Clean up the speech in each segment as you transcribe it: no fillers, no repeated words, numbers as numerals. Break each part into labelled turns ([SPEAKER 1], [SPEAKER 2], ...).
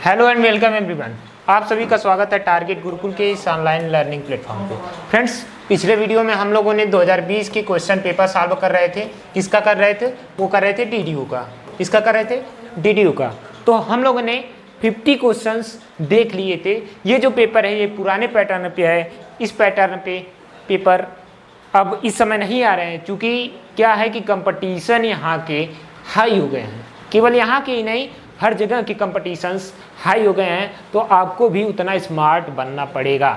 [SPEAKER 1] Hello and welcome everyone. आप सभी का स्वागत है टारगेट गुरुकुल के इस ऑनलाइन लर्निंग प्लेटफॉर्म पे। फ्रेंड्स, पिछले वीडियो में हम लोगों ने 2020 के क्वेश्चन पेपर सॉल्व कर रहे थे। किसका कर रहे थे? वो कर रहे थे डीडीयू का। किसका कर रहे थे? डीडीयू का। तो हम लोगों ने 50 क्वेश्चंस देख लिए थे। ये जो पेपर है ये पुराने पैटर्न पे है। इस पैटर्न पे पेपर अब इस समय नहीं आ रहे हैं, क्योंकि क्या है कि कंपटीशन यहाँ के हाई हो गए हैं। केवल यहाँ के ही नहीं, हर जगह के कंपटीशंस हाई हो गए हैं। तो आपको भी उतना स्मार्ट बनना पड़ेगा,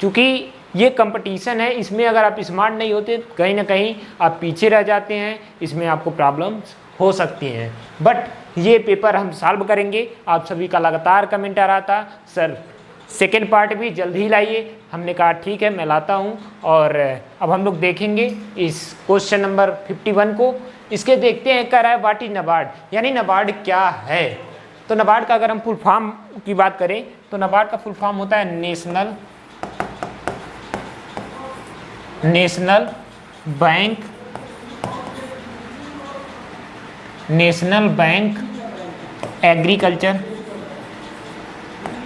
[SPEAKER 1] क्योंकि ये कंपटीशन है। इसमें अगर आप स्मार्ट नहीं होते कहीं ना कहीं आप पीछे रह जाते हैं। इसमें आपको प्रॉब्लम्स हो सकती हैं। बट ये पेपर हम सॉल्व करेंगे। आप सभी का लगातार कमेंट आ रहा था, सर सेकेंड पार्ट भी जल्द ही लाइए। हमने कहा ठीक है, मैं लाता हूँ। और अब हम लोग देखेंगे इस क्वेश्चन नंबर 51 को। इसके देखते हैं, कह रहा है व्हाट इज नाबार्ड, यानी नाबार्ड क्या है। तो नाबार्ड का अगर हम फुल फॉर्म की बात करें तो नाबार्ड का फुल फॉर्म होता है national bank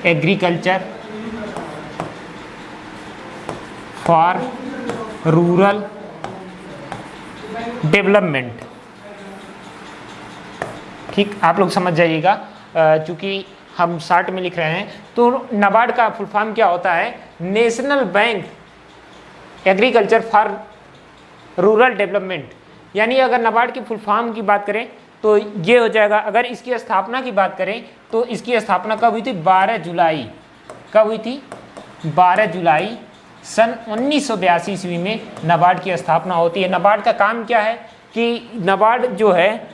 [SPEAKER 1] agriculture for rural development. ठीक, आप लोग समझ जाइएगा, चूँकि हम शॉर्ट में लिख रहे हैं। तो नाबार्ड का फुल फॉर्म क्या होता है? National bank agriculture for rural development. यानी अगर नाबार्ड की फुल फॉर्म की बात करें तो ये हो जाएगा। अगर इसकी स्थापना की बात करें तो इसकी स्थापना कब हुई थी? 12 जुलाई। कब हुई थी? 12 जुलाई सन 1982 ईस्वी में नाबार्ड की स्थापना होती है। नाबार्ड का काम क्या है कि नाबार्ड जो है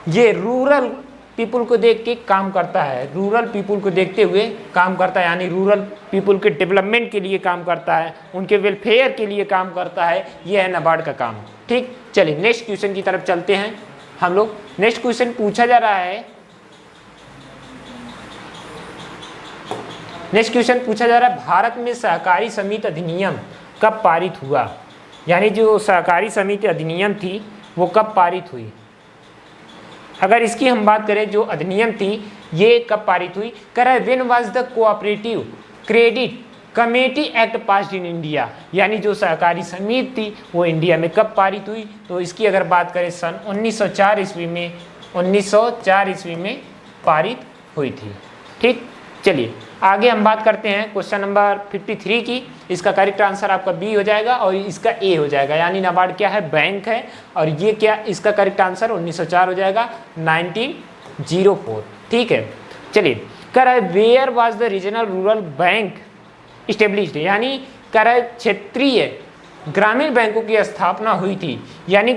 [SPEAKER 1] ये रूरल पीपुल को देख के काम करता है, रूरल पीपुल को देखते हुए काम करता है, यानी रूरल पीपुल के डेवलपमेंट के लिए काम करता है, उनके वेलफेयर के लिए काम करता है। ये है नाबार्ड का काम। ठीक, चलिए नेक्स्ट क्वेश्चन की तरफ चलते हैं हम लोग। नेक्स्ट क्वेश्चन पूछा जा रहा है, भारत में सहकारी समिति अधिनियम कब पारित हुआ? यानी जो सहकारी समिति अधिनियम थी वो कब पारित हुई? अगर इसकी हम बात करें, जो अधिनियम थी ये कब पारित हुई? कह रहा है when was the cooperative credit committee act passed in India. यानी जो सहकारी समिति थी वो इंडिया में कब पारित हुई? तो इसकी अगर बात करें सन 1904 ईस्वी में पारित हुई थी। ठीक, चलिए आगे हम बात करते हैं क्वेश्चन नंबर 53 की। इसका करेक्ट आंसर आपका बी हो जाएगा और इसका ए हो जाएगा। यानी नाबार्ड क्या है? बैंक है। और ये क्या? इसका करेक्ट आंसर 1904 हो जाएगा, 1904। ठीक है, चलिए कह रहा है where was the regional rural bank established. यानी कह रहा है क्षेत्रीय ग्रामीण बैंकों की स्थापना हुई थी। यानी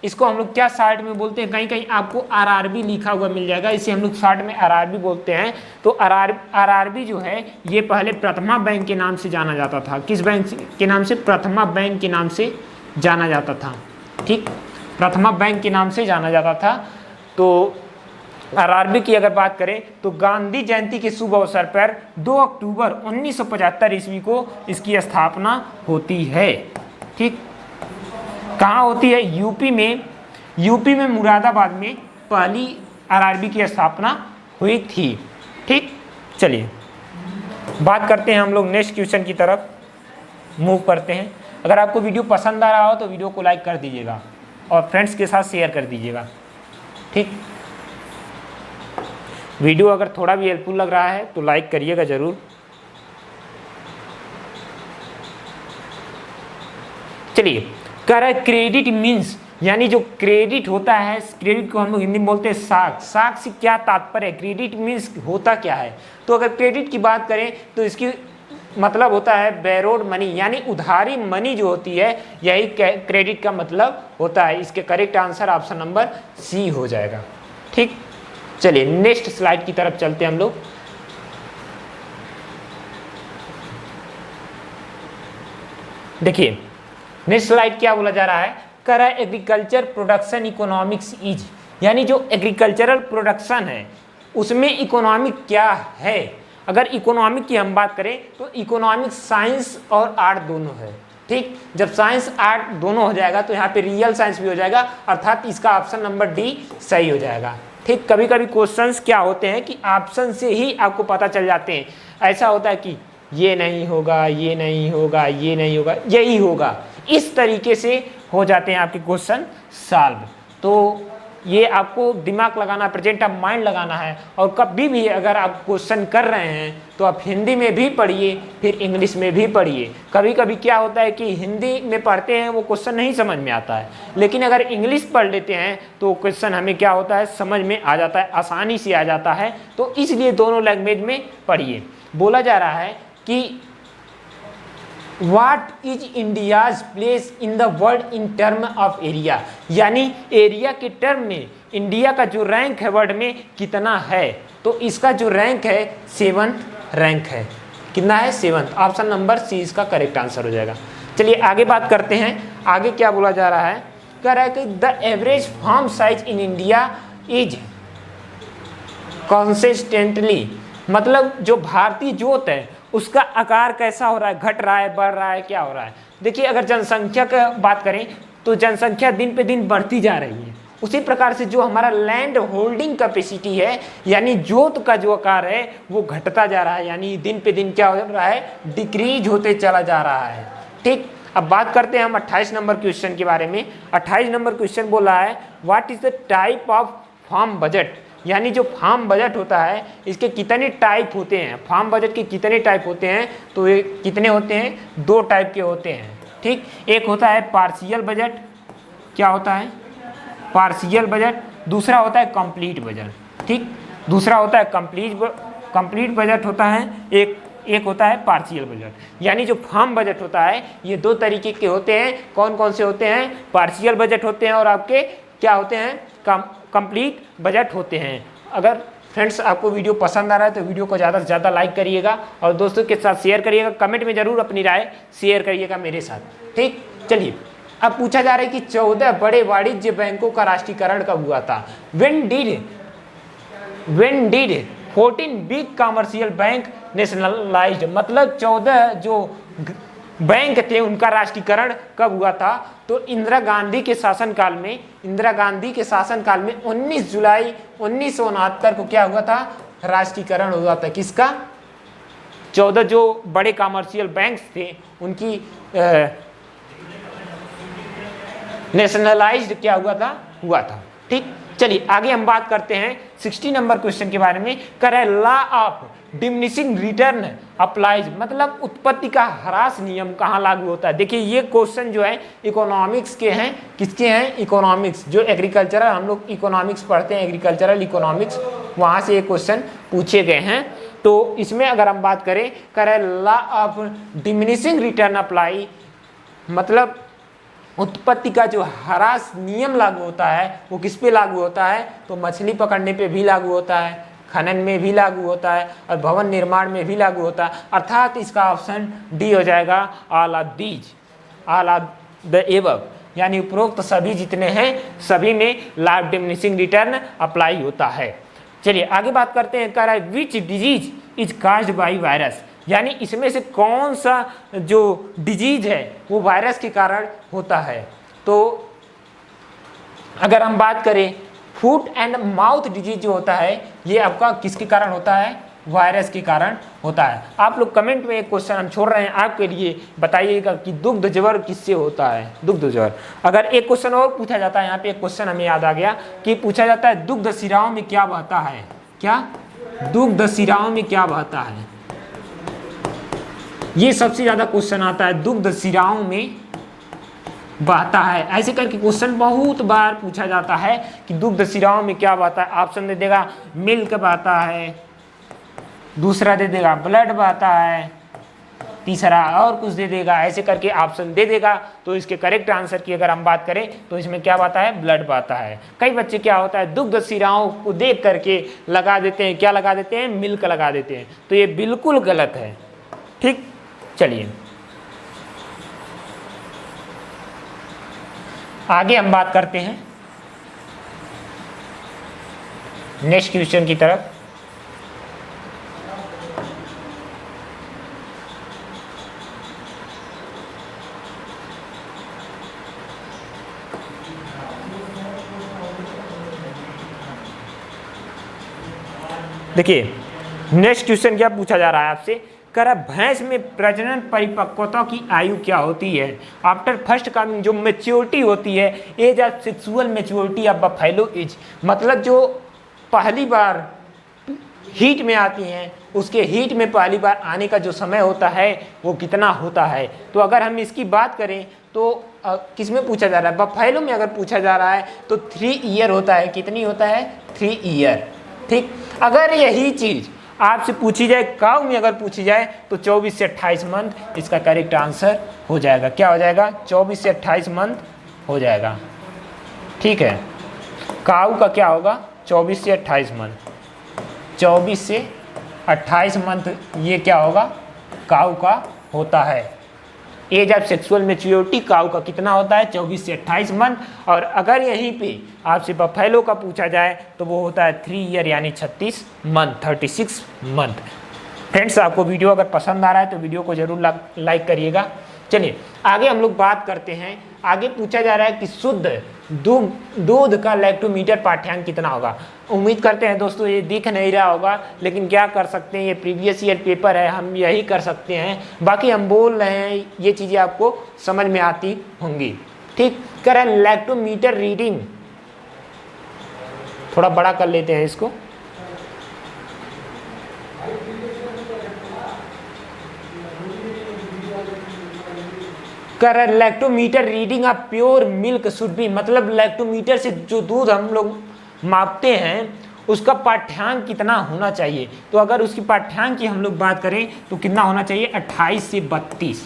[SPEAKER 1] इसको हम लोग क्या शॉर्ट में बोलते हैं? कहीं कहीं आपको आरआरबी लिखा हुआ मिल जाएगा, इसे हम लोग शॉर्ट में आरआरबी बोलते हैं। तो आरआरबी जो है ये पहले प्रथमा बैंक के नाम से जाना जाता था। किस बैंक के नाम से? प्रथमा बैंक के नाम से जाना जाता था। ठीक, प्रथमा बैंक के नाम से जाना जाता था। तो आरआरबी की अगर बात करें तो गांधी जयंती के शुभ अवसर पर 2 अक्टूबर 1975 ईस्वी को इसकी स्थापना होती है। ठीक, कहाँ होती है? यूपी में मुरादाबाद में पहली आरआरबी की स्थापना हुई थी। ठीक, चलिए बात करते हैं हम लोग नेक्स्ट क्वेश्चन की तरफ मूव करते हैं। अगर आपको वीडियो पसंद आ रहा हो तो वीडियो को लाइक कर दीजिएगा और फ्रेंड्स के साथ शेयर कर दीजिएगा। ठीक, वीडियो अगर थोड़ा भी हेल्पफुल लग रहा है तो लाइक करिएगा ज़रूर। चलिए, कह रहा है क्रेडिट मीन्स, यानी जो क्रेडिट होता है, क्रेडिट को हम लोग हिंदी में बोलते हैं साख। साख से क्या तात्पर्य है? क्रेडिट मीन्स होता क्या है? तो अगर क्रेडिट की बात करें तो इसकी मतलब होता है बैरोड मनी, यानी उधारी मनी जो होती है, यही क्रेडिट का मतलब होता है। इसके correct answer option number C हो जाएगा। ठीक, चलिए नेक्स्ट स्लाइड की तरफ चलते हैं हम लोग। देखिए नेक्स्ट स्लाइड क्या बोला जा रहा है? कह रहा है एग्रीकल्चर प्रोडक्शन इकोनॉमिक्स इज, यानी जो एग्रीकल्चरल प्रोडक्शन है उसमें इकोनॉमिक क्या है? अगर इकोनॉमिक की हम बात करें तो इकोनॉमिक साइंस और आर्ट दोनों है। ठीक, जब साइंस आर्ट दोनों हो जाएगा तो यहाँ पे रियल साइंस भी हो जाएगा, अर्थात इसका ऑप्शन नंबर डी सही हो जाएगा। ठीक, कभी कभी क्वेश्चंस क्या होते हैं कि ऑप्शन से ही आपको पता चल जाते हैं। ऐसा होता है कि ये नहीं होगा, ये नहीं होगा, ये नहीं होगा, यही होगा, इस तरीके से हो जाते हैं आपके क्वेश्चन सॉल्व। तो ये आपको दिमाग लगाना, प्रेजेंट ऑफ माइंड लगाना है। और कभी भी अगर आप क्वेश्चन कर रहे हैं तो आप हिंदी में भी पढ़िए, फिर इंग्लिश में भी पढ़िए। कभी कभी क्या होता है कि हिंदी में पढ़ते हैं वो क्वेश्चन नहीं समझ में आता है, लेकिन अगर इंग्लिश पढ़ लेते हैं तो क्वेश्चन हमें क्या होता है, समझ में आ जाता है, आसानी से आ जाता है। तो इसलिए दोनों लैंग्वेज में पढ़िए। बोला जा रहा है कि What is India's place in the world in term of area, यानी एरिया के टर्म में इंडिया का जो रैंक है वर्ल्ड में कितना है। तो इसका जो रैंक है 7th रैंक है। कितना है? 7th। ऑप्शन नंबर सी इसका करेक्ट आंसर हो जाएगा। चलिए आगे बात करते हैं। आगे क्या बोला जा रहा है, कह रहा है कि the average farm size in India is consistently, मतलब जो भारतीय जोत है उसका आकार कैसा हो रहा है, घट रहा है, बढ़ रहा है, क्या हो रहा है। देखिए अगर जनसंख्या का बात करें तो जनसंख्या दिन पे दिन बढ़ती जा रही है, उसी प्रकार से जो हमारा लैंड होल्डिंग कैपेसिटी है यानी जोत का जो आकार है वो घटता जा रहा है, यानी दिन पे दिन क्या हो रहा है, डिक्रीज होते चला जा रहा है। ठीक, अब बात करते हैं हम 28 नंबर क्वेश्चन के बारे में। 28 नंबर क्वेश्चन बोला है what is the type of farm budget, यानी जो फार्म बजट होता है इसके कितने टाइप होते हैं, फार्म बजट के कितने टाइप होते हैं। तो ये कितने होते हैं, 2 टाइप के होते हैं। ठीक, एक होता है पार्शियल बजट, क्या होता है, पार्शियल बजट। दूसरा होता है कंप्लीट बजट। ठीक, दूसरा होता है कंप्लीट बजट होता है, एक होता है पार्शियल बजट। यानी जो फार्म बजट होता है ये 2 तरीके के होते हैं। कौन कौन से होते हैं, पार्शियल बजट होते हैं और आपके क्या होते हैं, कंप्लीट बजट होते हैं। अगर फ्रेंड्स आपको वीडियो पसंद आ रहा है तो वीडियो को ज़्यादा से ज़्यादा लाइक करिएगा और दोस्तों के साथ शेयर करिएगा, कमेंट में ज़रूर अपनी राय शेयर करिएगा मेरे साथ। ठीक, चलिए अब पूछा जा रहा है कि 14 बड़े वाणिज्य बैंकों का राष्ट्रीयकरण कब हुआ था। When did 14 big commercial bank nationalised, मतलब 14 जो बैंक थे उनका राष्ट्रीयकरण कब हुआ था। तो इंदिरा गांधी के शासनकाल में 19 जुलाई 1969 को क्या हुआ था, राष्ट्रीयकरण हुआ था। किसका, 14 जो बड़े कमर्शियल बैंक्स थे उनकी नेशनलाइज्ड क्या हुआ था। ठीक, चलिए आगे हम बात करते हैं 60 नंबर क्वेश्चन के बारे में। करे law of diminishing return applies, मतलब उत्पत्ति का ह्रास नियम कहाँ लागू होता है। देखिए ये क्वेश्चन जो है इकोनॉमिक्स के हैं, किसके हैं, इकोनॉमिक्स, जो एग्रीकल्चरल, हम लोग इकोनॉमिक्स पढ़ते हैं, एग्रीकल्चरल इकोनॉमिक्स, वहाँ से ये क्वेश्चन पूछे गए हैं। तो इसमें अगर हम बात करें, करे law of diminishing return apply, मतलब उत्पत्ति का जो ह्रास नियम लागू होता है वो किस पे लागू होता है, तो मछली पकड़ने पे भी लागू होता है, खनन में भी लागू होता है और भवन निर्माण में भी लागू होता है। अर्थात इसका ऑप्शन डी हो जाएगा, ऑल ऑफ द एबव, यानी उपरोक्त सभी जितने हैं सभी में law of diminishing return apply होता है। चलिए आगे बात करते हैं, कह रहा है which disease is caused by virus, यानी इसमें से कौन सा जो डिजीज है वो वायरस के कारण होता है। तो अगर हम बात करें फूट एंड माउथ डिजीज जो होता है ये आपका किसके कारण होता है, वायरस के कारण होता है। आप लोग कमेंट में एक क्वेश्चन हम छोड़ रहे हैं आपके लिए, बताइएगा कि दुग्ध ज्वर किससे होता है, दुग्ध ज्वर। अगर एक क्वेश्चन और पूछा जाता है, यहाँ पे एक क्वेश्चन हमें याद आ गया कि पूछा जाता है दुग्ध शिराओं में क्या बहता है, क्या दुग्ध शिराओं में क्या बहता है, ये सबसे ज्यादा क्वेश्चन आता है, दुग्ध शिराओं में बहता है। ऐसे करके क्वेश्चन बहुत बार पूछा जाता है कि दुग्ध शिराओं में क्या बहता है। ऑप्शन दे देगा मिल्क बहता है, दूसरा दे देगा ब्लड बहता है, तीसरा और कुछ दे देगा, ऐसे करके ऑप्शन दे देगा। तो इसके करेक्ट आंसर की अगर हम बात करें तो इसमें क्या बहता है, ब्लड बहता है। कई बच्चे क्या होता है दुग्ध शिराओं को देख करके लगा देते हैं, क्या लगा देते हैं, मिल्क लगा देते हैं, तो ये बिल्कुल गलत है। ठीक, चलिए आगे हम बात करते हैं नेक्स्ट क्वेश्चन की तरफ। देखिए नेक्स्ट क्वेश्चन क्या पूछा जा रहा है आपसे, कह रहा भैंस में प्रजनन परिपक्वता की आयु क्या होती है आफ्टर फर्स्ट कमिंग, जो मेच्योरिटी होती है, age of sexual maturity of buffalo age, मतलब जो पहली बार हीट में आती हैं उसके हीट में पहली बार आने का जो समय होता है वो कितना होता है। तो अगर हम इसकी बात करें तो किस में पूछा जा रहा है, बफेलो में अगर पूछा जा रहा है तो 3 ईयर होता है। कितनी होता है? 3 ईयर। ठीक, अगर यही चीज़ आपसे पूछी जाए काऊ में अगर पूछी जाए तो 24 से 28 मंथ इसका करेक्ट आंसर हो जाएगा। क्या हो जाएगा? 24 से 28 मंथ हो जाएगा। ठीक है, काऊ का क्या होगा? 24 से 28 मंथ। 24 से 28 मंथ ये क्या होगा? काऊ का होता है। एज ऑफ सेक्सुअल मैच्योरिटी काऊ का कितना होता है? 24 से 28 मंथ। और अगर यहीं पे आपसे बफेलो का पूछा जाए तो वो होता है 3 ईयर यानी 36 मंथ, 36 मंथ। फ्रेंड्स, आपको वीडियो अगर पसंद आ रहा है तो वीडियो को जरूर लाइक करिएगा। चलिए आगे हम लोग बात करते हैं। आगे पूछा जा रहा है कि शुद्ध दूध का लैक्टोमीटर पाठ्यांक कितना होगा। उम्मीद करते हैं दोस्तों ये दिख नहीं रहा होगा, लेकिन क्या कर सकते हैं, ये प्रीवियस ईयर पेपर है, हम यही कर सकते हैं। बाकी हम बोल रहे हैं, ये चीज़ें आपको समझ में आती होंगी। ठीक, करें लैक्टोमीटर रीडिंग, थोड़ा बड़ा कर लेते हैं इसको। कर lactometer reading of pure milk should be, मतलब लैक्टोमीटर से जो दूध हम लोग मापते हैं उसका पाठ्यांक कितना होना चाहिए। तो अगर उसकी पाठ्यांक की हम लोग बात करें तो कितना होना चाहिए? 28 से 32।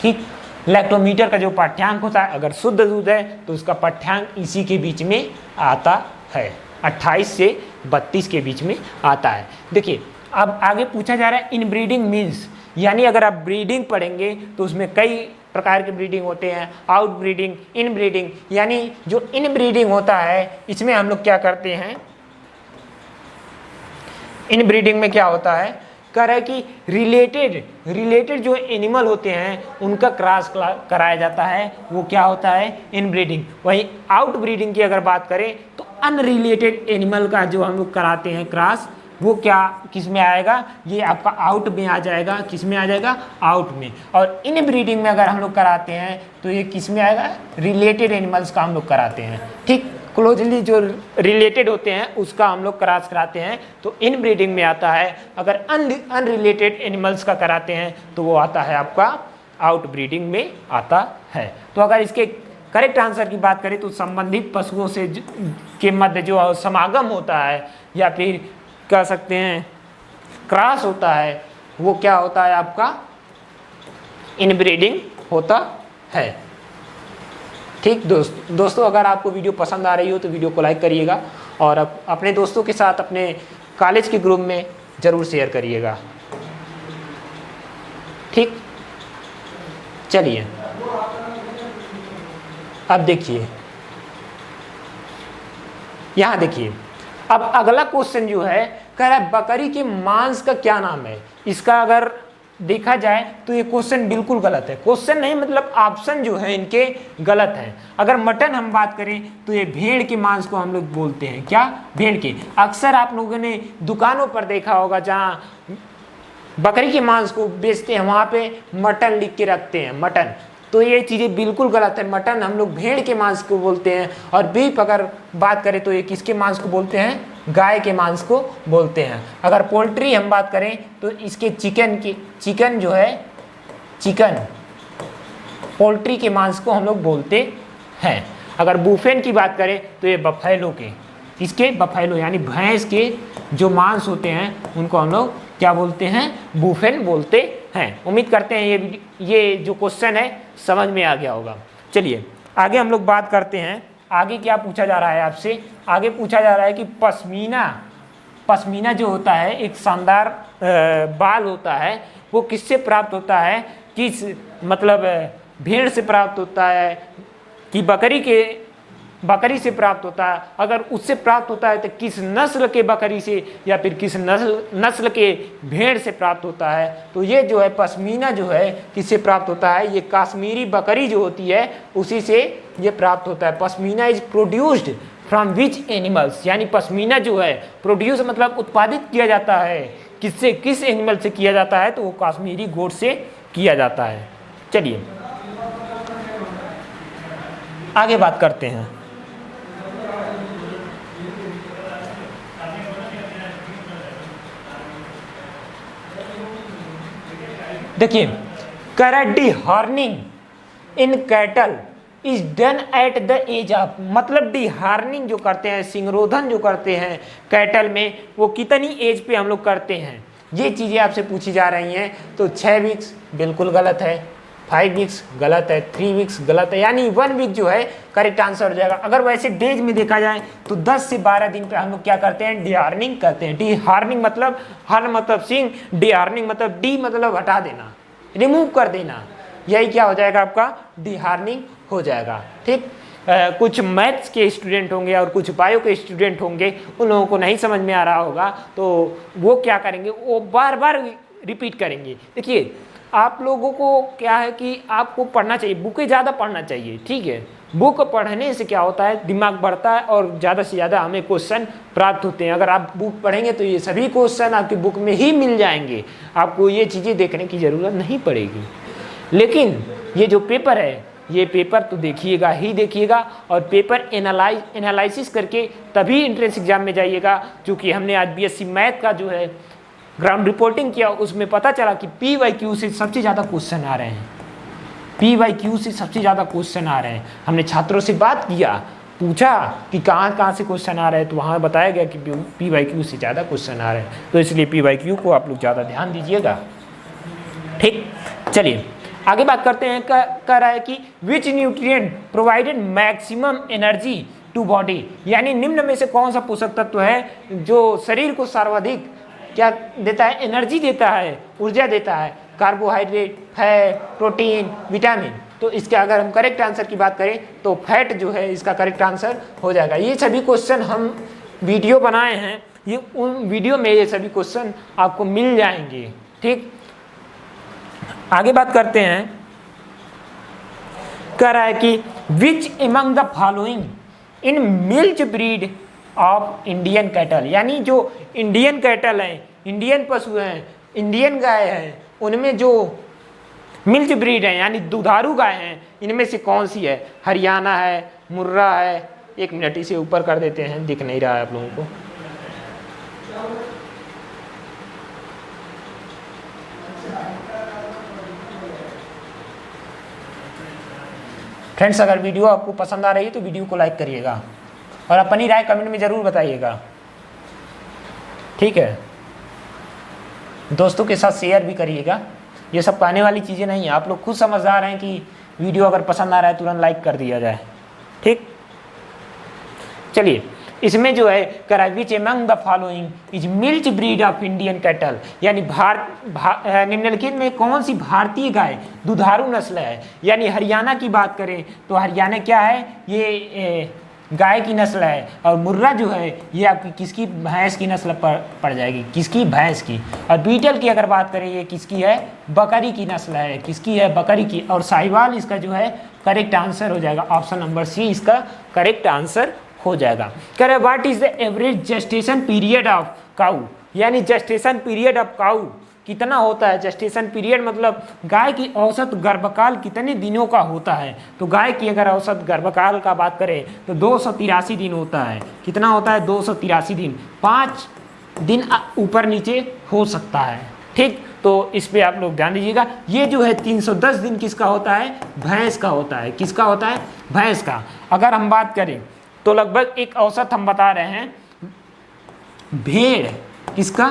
[SPEAKER 1] ठीक, लैक्टोमीटर का जो पाठ्यांक होता है अगर शुद्ध दूध है तो उसका पाठ्यांक इसी के बीच में आता है, 28 से 32 के बीच में आता है। देखिए अब आगे पूछा जा रहा है इनब्रीडिंग मीन्स, यानी अगर आप ब्रीडिंग पढ़ेंगे तो उसमें कई प्रकार के ब्रीडिंग होते हैं, आउट ब्रीडिंग, इन ब्रीडिंग। यानी जो इन ब्रीडिंग होता है इसमें हम लोग क्या करते हैं, इन ब्रीडिंग में क्या होता है, कह रहा है कि रिलेटेड जो एनिमल होते हैं उनका क्रॉस कराया जाता है, वो क्या होता है? इन ब्रीडिंग। वहीं आउट ब्रीडिंग की अगर बात करें तो अनरिलेटेड एनिमल का जो हम लोग कराते हैं क्रॉस, वो क्या किस में आएगा? ये आपका आउट में आ जाएगा। किस में आ जाएगा? आउट में। और इन ब्रीडिंग में अगर हम लोग कराते हैं तो ये किस में आएगा? रिलेटेड एनिमल्स का हम लोग कराते हैं। ठीक, क्लोजली जो रिलेटेड होते हैं उसका हम लोग क्रॉस कराते हैं तो इन ब्रीडिंग में आता है। अगर अनरिलेटेड एनिमल्स का कराते हैं तो वो आता है आपका आउट ब्रीडिंग में आता है। तो अगर इसके करेक्ट आंसर की बात करें तो संबंधित पशुओं से के मध्य जो समागम होता है या फिर कह सकते हैं क्रॉस होता है, वो क्या होता है? आपका इनब्रीडिंग होता है। ठीक दोस्तों, अगर आपको वीडियो पसंद आ रही हो तो वीडियो को लाइक करिएगा और अपने दोस्तों के साथ अपने कॉलेज के ग्रुप में ज़रूर शेयर करिएगा। ठीक, चलिए अब देखिए, यहाँ देखिए, अब अगला क्वेश्चन जो है कह रहा है बकरी के मांस का क्या नाम है। इसका अगर देखा जाए तो ये क्वेश्चन बिल्कुल गलत है। क्वेश्चन नहीं मतलब ऑप्शन जो है इनके गलत हैं। अगर मटन हम बात करें तो ये भेड़ के मांस को हम लोग बोलते हैं क्या? भेड़ के। अक्सर आप लोगों ने दुकानों पर देखा होगा जहाँ बकरी के मांस को बेचते हैं वहाँ पे मटन लिख के रखते हैं, मटन। तो ये चीज़ें बिल्कुल गलत है। मटन हम लोग भेड़ के मांस को बोलते हैं। और बीफ अगर बात करें तो ये किसके मांस को बोलते हैं? गाय के मांस को बोलते हैं। अगर पोल्ट्री हम बात करें तो इसके चिकन जो है, चिकन पोल्ट्री के मांस को हम लोग बोलते हैं। अगर बूफेन की बात करें तो ये बफेलो के, इसके बफेलो यानी भैंस के जो मांस होते हैं उनको हम लोग क्या बोलते हैं? बूफेन बोलते हैं। उम्मीद करते हैं ये जो क्वेश्चन है समझ में आ गया होगा। चलिए आगे हम लोग बात करते हैं। आगे क्या पूछा जा रहा है आपसे? आगे पूछा जा रहा है कि पश्मीना जो होता है एक शानदार बाल होता है, वो किससे प्राप्त होता है? किस मतलब भेड़ से प्राप्त होता है कि बकरी से प्राप्त होता है? अगर उससे प्राप्त होता है तो किस नस्ल के बकरी से या फिर किस नस्ल के भेड़ से प्राप्त होता है? तो ये जो है पश्मीना जो है किससे प्राप्त होता है? ये कश्मीरी बकरी जो होती है उसी से ये प्राप्त होता है। Pashmina is produced from which animals, यानी पश्मीना जो है प्रोड्यूस मतलब उत्पादित किया जाता है, किससे, किस एनिमल से किया जाता है, तो वो कश्मीरी गोट से किया जाता है। चलिए आगे बात करते हैं। देखिए करडी horning in cattle is done at the age of, मतलब डी हार्निंग जो करते हैं, सिंगरोधन जो करते हैं कैटल में, वो कितनी एज पे हम लोग करते हैं, ये चीज़ें आपसे पूछी जा रही हैं। तो 6 वीक्स बिल्कुल गलत है, 5 वीक्स गलत है, 3 वीक्स गलत है, यानी 1 वीक जो है करेक्ट आंसर हो जाएगा। अगर वैसे डेज में देखा जाए तो 10 से 12 दिन पे हम लोग क्या करते हैं, डी हार्निंग करते हैं। डी हार्निंग मतलब हर मतलब सिंग, डी हार्निंग मतलब डी मतलब हटा देना, रिमूव कर देना, यही क्या हो जाएगा आपका डी हार्निंग हो जाएगा। ठीक, कुछ मैथ्स के स्टूडेंट होंगे और कुछ बायो के स्टूडेंट होंगे, उन लोगों को नहीं समझ में आ रहा होगा, तो वो क्या करेंगे, वो बार बार रिपीट करेंगे। देखिए आप लोगों को क्या है कि आपको पढ़ना चाहिए, बुकें ज़्यादा पढ़ना चाहिए, ठीक है। बुक पढ़ने से क्या होता है, दिमाग बढ़ता है और ज़्यादा से ज़्यादा हमें क्वेश्चन प्राप्त होते हैं। अगर आप बुक पढ़ेंगे तो ये सभी क्वेश्चन आपकी बुक में ही मिल जाएंगे, आपको ये चीज़ें देखने की ज़रूरत नहीं पड़ेगी। लेकिन ये जो पेपर है, ये पेपर तो देखिएगा ही देखिएगा, और पेपर एनालिसिस करके तभी एंट्रेंस एग्जाम में जाइएगा। क्योंकि हमने आज बीएससी मैथ का जो है ग्राउंड रिपोर्टिंग किया, उसमें पता चला कि PYQ से सबसे ज़्यादा क्वेश्चन आ रहे हैं, PYQ से सबसे ज़्यादा क्वेश्चन आ रहे हैं। हमने छात्रों से बात किया, पूछा कि कहाँ से क्वेश्चन आ रहे हैं, तो वहाँ बताया गया कि PYQ से ज़्यादा क्वेश्चन आ रहे हैं। तो इसलिए PYQ को आप लोग ज़्यादा ध्यान दीजिएगा। ठीक, चलिए आगे बात करते हैं। कह रहा है कि which nutrient provided maximum energy to body, यानी निम्न में से कौन सा पोषक तत्व है जो शरीर को सर्वाधिक क्या देता है, एनर्जी देता है, ऊर्जा देता है। Carbohydrate, fat, protein, vitamin. तो इसके अगर हम करेक्ट आंसर की बात करें तो फैट जो है इसका करेक्ट आंसर हो जाएगा। ये सभी क्वेश्चन हम वीडियो बनाए हैं, ये उन वीडियो में ये सभी क्वेश्चन आपको मिल जाएंगे। ठीक, आगे बात करते हैं। कह रहा है कि which among the following in milk breed of Indian cattle, यानी जो इंडियन कैटल हैं, इंडियन पशु हैं, इंडियन गाय हैं, उनमें जो मिल्क ब्रीड है यानी दुधारू गाय हैं, इनमें से कौन सी है। हरियाणा है, मुर्रा है, 1 मिनट इसे ऊपर कर देते हैं, दिख नहीं रहा है आप लोगों को। फ्रेंड्स अगर वीडियो आपको पसंद आ रही है तो वीडियो को लाइक करिएगा और अपनी राय कमेंट में ज़रूर बताइएगा। ठीक है, दोस्तों के साथ शेयर भी करिएगा। ये सब कहने वाली चीज़ें नहीं है, आप लोग खुद समझदार हैं कि वीडियो अगर पसंद आ रहा है तुरंत लाइक कर दिया जाए। ठीक, चलिए इसमें जो है करा which among the following is milk breed of Indian cattle, यानी निम्नलिखित में कौन सी भारतीय गाय दुधारू नस्ल है। यानी हरियाणा की बात करें तो हरियाणा क्या है, ये गाय की नस्ल है, और मुर्रा जो है ये आपकी किसकी, भैंस की नस्ल पड़ जाएगी, किसकी, भैंस की। और बीटल की अगर बात करें ये किसकी है, बकरी की नस्ल है, किसकी है, बकरी की। और साहिवाल इसका जो है करेक्ट आंसर हो जाएगा, ऑप्शन नंबर सी इसका करेक्ट आंसर हो जाएगा। कह रहे what is the average gestation period of cow, यानी जेस्टेशन पीरियड ऑफ काऊ कितना होता है। जेस्टेशन पीरियड मतलब गाय की औसत गर्भकाल कितने दिनों का होता है। तो गाय की अगर औसत गर्भकाल का बात करें तो 283 दिन होता है। कितना होता है, 283 दिन, 5 दिन ऊपर नीचे हो सकता है। ठीक, तो इस पे आप लोग ध्यान दीजिएगा। ये जो है 310 दिन किसका होता है, भैंस का होता है। किसका होता है, भैंस का। अगर हम बात करें तो लगभग एक औसत हम बता रहे हैं, भेड़, किसका,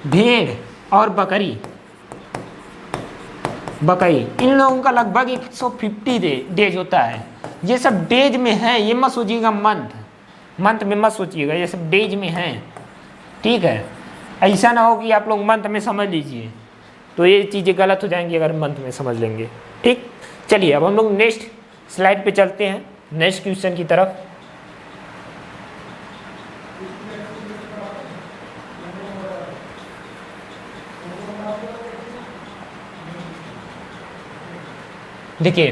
[SPEAKER 1] भेड़ और बकरी, इन लोगों का लगभग 150 डेज होता है। ये सब डेज में है, ये मत सोचिएगा मंथ में मत सोचिएगा, ये सब डेज में है। ठीक है, ऐसा ना हो कि आप लोग मंथ में समझ लीजिए, तो ये चीज़ें गलत हो जाएंगी अगर मंथ में समझ लेंगे। ठीक, चलिए अब हम लोग नेक्स्ट स्लाइड पे चलते हैं, नेक्स्ट क्वेश्चन की तरफ। देखिए,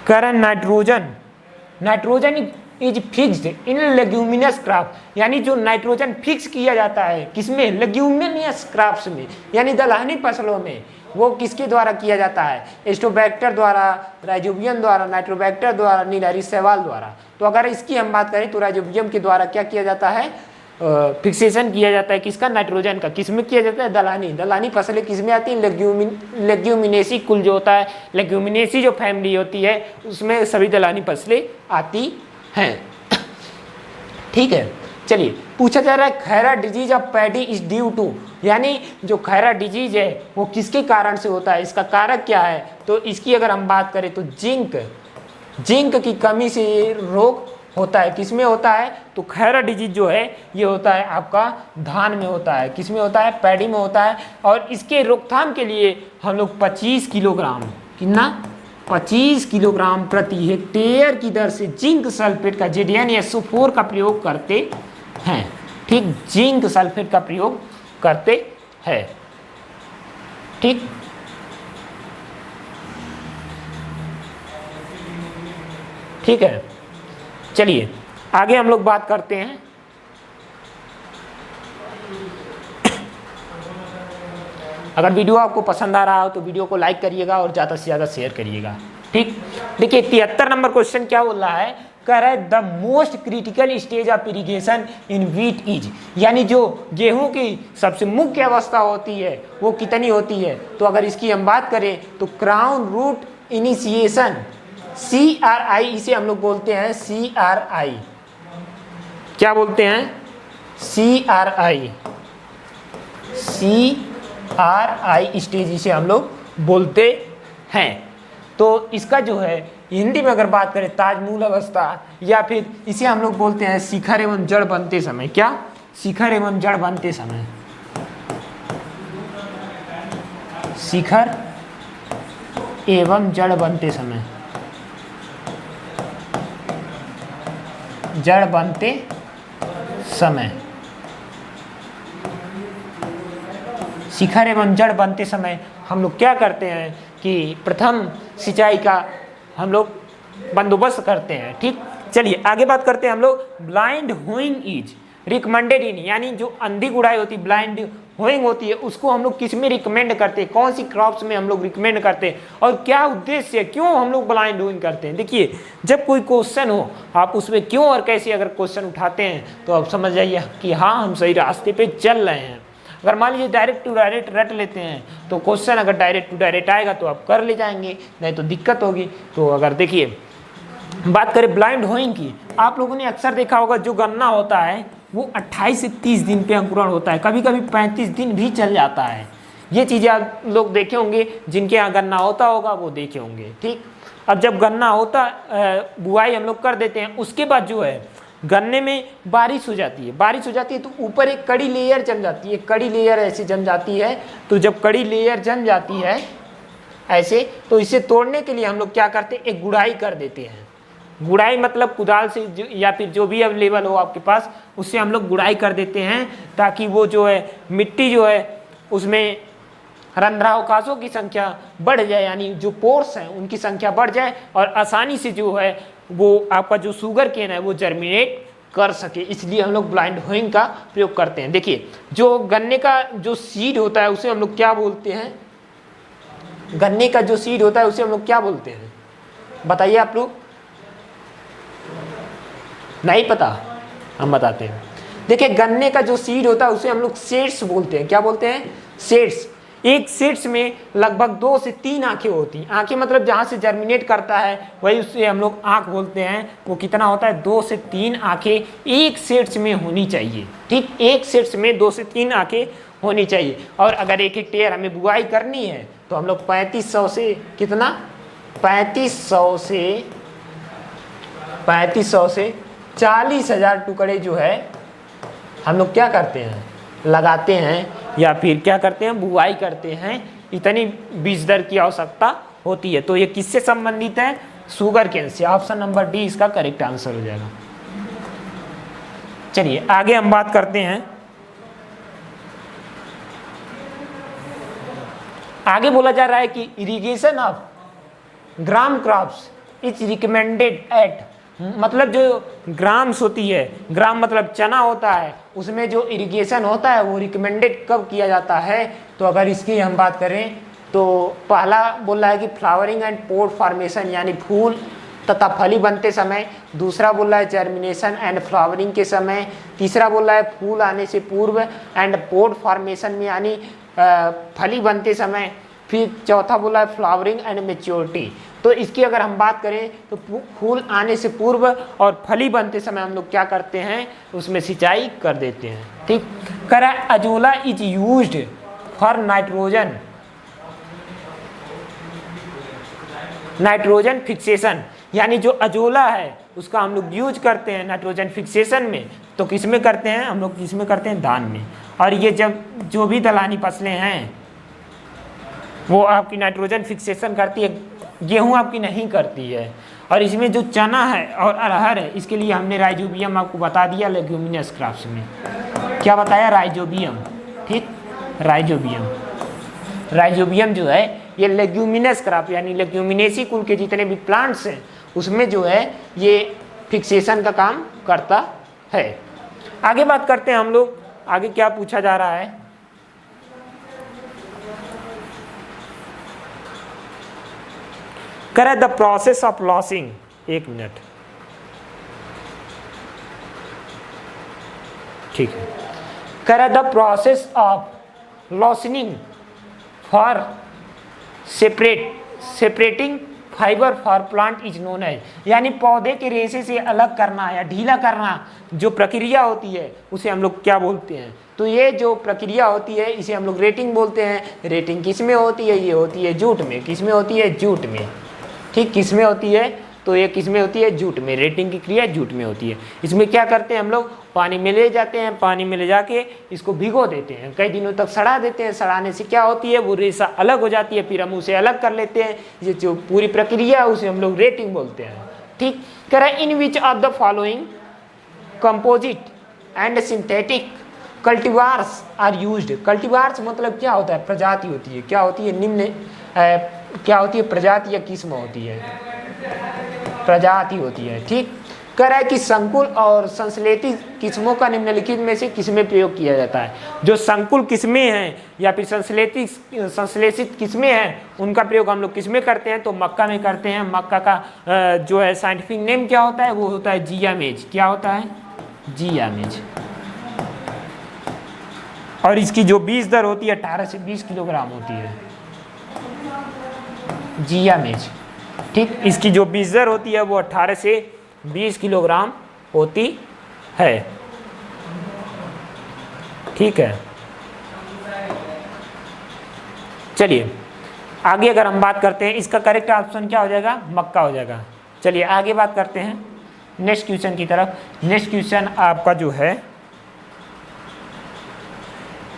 [SPEAKER 1] करण nitrogen is fixed in leguminous crop, यानी जो नाइट्रोजन फिक्स किया जाता है किसमें, लेग्यूमिनस क्रॉप्स में, यानी दलहनी फसलों में, वो किसके द्वारा किया जाता है, एस्टोबैक्टर द्वारा, राइजोबियम द्वारा, नाइट्रोबैक्टर द्वारा, नीलहरी शैवाल द्वारा। तो अगर इसकी हम बात करें तो राइजोबियम के द्वारा क्या किया जाता है, फिक्सेशन किया जाता है किसका, नाइट्रोजन का। किसमें किया जाता है, दलहनी फसलें किसमें आती हैं, लेग्यूमिनेसी कुल जो होता है, लेग्यूमिनेसी जो फैमिली होती है उसमें सभी दलहनी फसलें आती हैं। ठीक है, चलिए पूछा जा रहा है खैरा disease of paddy is due to, यानी जो खैरा डिजीज है वो किसके कारण से होता है, इसका कारक क्या है। तो इसकी अगर हम बात करें तो जिंक की कमी से रोग होता है। किसमें होता है, तो खैरा डिजीज जो है ये होता है आपका धान में होता है, किसमें होता है, पैडी में होता है। और इसके रोकथाम के लिए हम लोग 25 किलोग्राम, कितना, 25 किलोग्राम प्रति हेक्टेयर की दर से जिंक सल्फेट का ZnSO4 का प्रयोग करते हैं। ठीक, जिंक सल्फेट का प्रयोग करते हैं। ठीक, ठीक है, चलिए आगे हम लोग बात करते हैं। अगर वीडियो आपको पसंद आ रहा हो तो वीडियो को लाइक करिएगा और ज़्यादा से ज़्यादा शेयर करिएगा। ठीक, देखिए 73 नंबर क्वेश्चन क्या बोल रहा है, कह रहा है the most critical stage of irrigation in wheat is, यानी जो गेहूं की सबसे मुख्य अवस्था होती है वो कितनी होती है। तो अगर इसकी हम बात करें तो क्राउन रूट इनिशिएशन, CRI, इसे हम लोग बोलते हैं CRI, क्या बोलते हैं, CRI स्टेज इसे हम लोग बोलते हैं। तो इसका जो है हिंदी में अगर बात करें ताजमूल अवस्था, या फिर इसे हम लोग बोलते हैं शिखर एवं जड़ बनते समय, क्या, शिखर एवं जड़ बनते समय, शिखर एवं जड़ बनते समय, जड़ बनते समय, शिखर एवं जड़ बनते समय हम लोग क्या करते हैं कि प्रथम सिंचाई का हम लोग बंदोबस्त करते हैं। ठीक, चलिए आगे बात करते हैं हम लोग। Blind hoeing is recommended in, यानी जो अंधी गुड़ाई होती है, ब्लाइंड होइंग होती है, उसको हम लोग किस में रिकमेंड करते हैं, कौन सी क्रॉप्स में हम लोग रिकमेंड करते हैं, और क्या उद्देश्य है, क्यों हम लोग ब्लाइंड होइंग करते हैं। देखिए जब कोई क्वेश्चन हो आप उसमें क्यों और कैसे अगर क्वेश्चन उठाते हैं तो आप समझ जाइए कि हाँ हम सही रास्ते पे चल रहे हैं। अगर मान लीजिए डायरेक्ट टू डायरेक्ट रट लेते हैं तो क्वेश्चन अगर डायरेक्ट टू डायरेक्ट आएगा तो आप कर ले जाएंगे, नहीं तो दिक्कत होगी। तो अगर देखिए बात करें ब्लाइंड होइंग की, आप लोगों ने अक्सर देखा होगा जो गन्ना होता है वो 28 से 30 दिन पे अंकुरण होता है, कभी कभी 35 दिन भी चल जाता है। ये चीज़ें आप लोग देखे होंगे, जिनके यहाँ गन्ना होता होगा वो देखे होंगे। ठीक, अब जब गन्ना होता बुआई हम लोग कर देते हैं, उसके बाद जो है गन्ने में बारिश हो जाती है, तो ऊपर एक कड़ी लेयर जम जाती है, कड़ी लेयर ऐसे जम जाती है। तो जब कड़ी लेयर जम जाती है ऐसे, तो इसे तोड़ने के लिए हम लोग क्या करते हैं, एक गुड़ाई कर देते हैं। गुड़ाई मतलब कुदाल से या फिर जो भी अवेलेबल हो आपके पास, उससे हम लोग गुड़ाई कर देते हैं, ताकि वो जो है मिट्टी जो है उसमें रंध्रावकाशों की संख्या बढ़ जाए, यानी जो पोर्स हैं उनकी संख्या बढ़ जाए, और आसानी से जो है वो आपका जो शुगर केन है वो जर्मिनेट कर सके। इसलिए हम लोग ब्लाइंड होइंग का प्रयोग करते हैं। देखिए जो गन्ने का जो सीड होता है उसे हम लोग क्या बोलते हैं, गन्ने का जो सीड होता है उसे हम लोग क्या बोलते हैं, बताइए आप लोग, नहीं पता, हम बताते हैं। देखिए गन्ने का जो सीड होता है उसे हम लोग सीड्स बोलते हैं, क्या बोलते हैं, सीड्स। एक सीड्स में लगभग 2 से 3 आंखें होती हैं। आंखें मतलब जहाँ से जर्मिनेट करता है वही उसे हम लोग आंख बोलते हैं। वो कितना होता है, 2 से 3 आंखें एक सीड्स में होनी चाहिए। ठीक, एक सीड्स में 2 से 3 आंखें होनी चाहिए। और अगर 1 हेक्टेयर हमें बुआई करनी है तो हम लोग 3500 से कितना, 3500 से 40,000 टुकड़े जो है हम लोग क्या करते हैं, लगाते हैं, या फिर क्या करते हैं, बुआई करते हैं। इतनी बीज दर की आवश्यकता होती है। तो ये किससे संबंधित है, शुगर केन से। ऑप्शन नंबर डी इसका करेक्ट आंसर हो जाएगा। चलिए आगे हम बात करते हैं। आगे बोला जा रहा है कि irrigation of gram crops is recommended at मतलब जो ग्राम्स होती है, ग्राम मतलब चना होता है, उसमें जो इरिगेशन होता है वो रिकमेंडेड कब किया जाता है? तो अगर इसकी हम बात करें तो पहला बोल रहा है कि फ्लावरिंग एंड पोड फॉर्मेशन यानी फूल तथा फली बनते समय, दूसरा बोल रहा है जर्मिनेशन एंड फ्लावरिंग के समय, तीसरा बोल रहा है फूल आने से पूर्व एंड पोड फॉर्मेशन में यानी फली बनते समय, फिर चौथा बोला है फ्लावरिंग एंड मैच्योरिटी। तो इसकी अगर हम बात करें तो फूल आने से पूर्व और फली बनते समय हम लोग क्या करते हैं, उसमें सिंचाई कर देते हैं। ठीक, करा azolla is used for nitrogen fixation, यानी जो अजोला है उसका हम लोग यूज करते हैं नाइट्रोजन फिक्सेशन में। तो किस में करते हैं हम लोग? किस में करते हैं? धान में। और ये जब जो भी दलहनी फसलें हैं वो आपकी नाइट्रोजन फिक्सेशन करती है, गेहूं आपकी नहीं करती है। और इसमें जो चना है और अरहर है इसके लिए हमने राइजोबियम आपको बता दिया लेग्यूमिनस क्रॉप्स में। क्या बताया? राइजोबियम। ठीक, राइजोबियम जो है ये लेग्यूमिनस क्रॉप यानी लेग्यूमिनेसी कुल के जितने भी प्लांट्स हैं उसमें जो है ये फिक्सेशन का काम करता है। आगे बात करते हैं हम लोग, आगे क्या पूछा जा रहा है? करे द प्रोसेस ऑफ लॉसिंग, एक मिनट, ठीक है, करे the process of loosening for separating fibre for plant is known as, यानी पौधे के रेशे से अलग करना या ढीला करना जो प्रक्रिया होती है उसे हम लोग क्या बोलते हैं? तो ये जो प्रक्रिया होती है इसे हम लोग रेटिंग बोलते हैं। रेटिंग किस में होती है? ये होती है जूट में। किस में होती है? जूट में। ठीक, किस में होती है? तो ये किस में होती है? जूट में। रेटिंग की क्रिया जूट में होती है। इसमें क्या करते हैं हम लोग? पानी में ले जाते हैं, पानी में ले जाके इसको भिगो देते हैं, कई दिनों तक सड़ा देते हैं। सड़ाने से क्या होती है? वो रेशा अलग हो जाती है, फिर हम उसे अलग कर लेते हैं। ये जो पूरी प्रक्रिया है उसे हम लोग रेटिंग बोलते हैं। ठीक, करें in which of the following composite and synthetic cultivars are used. Cultivars मतलब क्या होता है? प्रजाति होती है। क्या होती है? निम्न क्या होती है? प्रजाति या किस्म होती है, प्रजाति होती है। ठीक, कह रहा है कि संकुल और संश्लेषित किस्मों का निम्नलिखित में से किसमें प्रयोग किया जाता है? जो संकुल किस्में हैं या फिर संश्लेषित किस्में हैं उनका प्रयोग हम लोग किसमें करते हैं? तो मक्का में करते हैं। मक्का का जो है साइंटिफिक नेम क्या होता है? वो होता है जिया मेज। क्या होता है? जिया मेज। और इसकी जो बीज दर होती है 18 से 20 किलोग्राम होती है, जिया मेज। ठीक, इसकी जो बीज दर होती है वो 18 से 20 किलोग्राम होती है। ठीक है, चलिए आगे अगर हम बात करते हैं, इसका करेक्ट ऑप्शन क्या हो जाएगा? मक्का हो जाएगा। चलिए आगे बात करते हैं नेक्स्ट क्वेश्चन की तरफ। नेक्स्ट क्वेश्चन आपका जो है,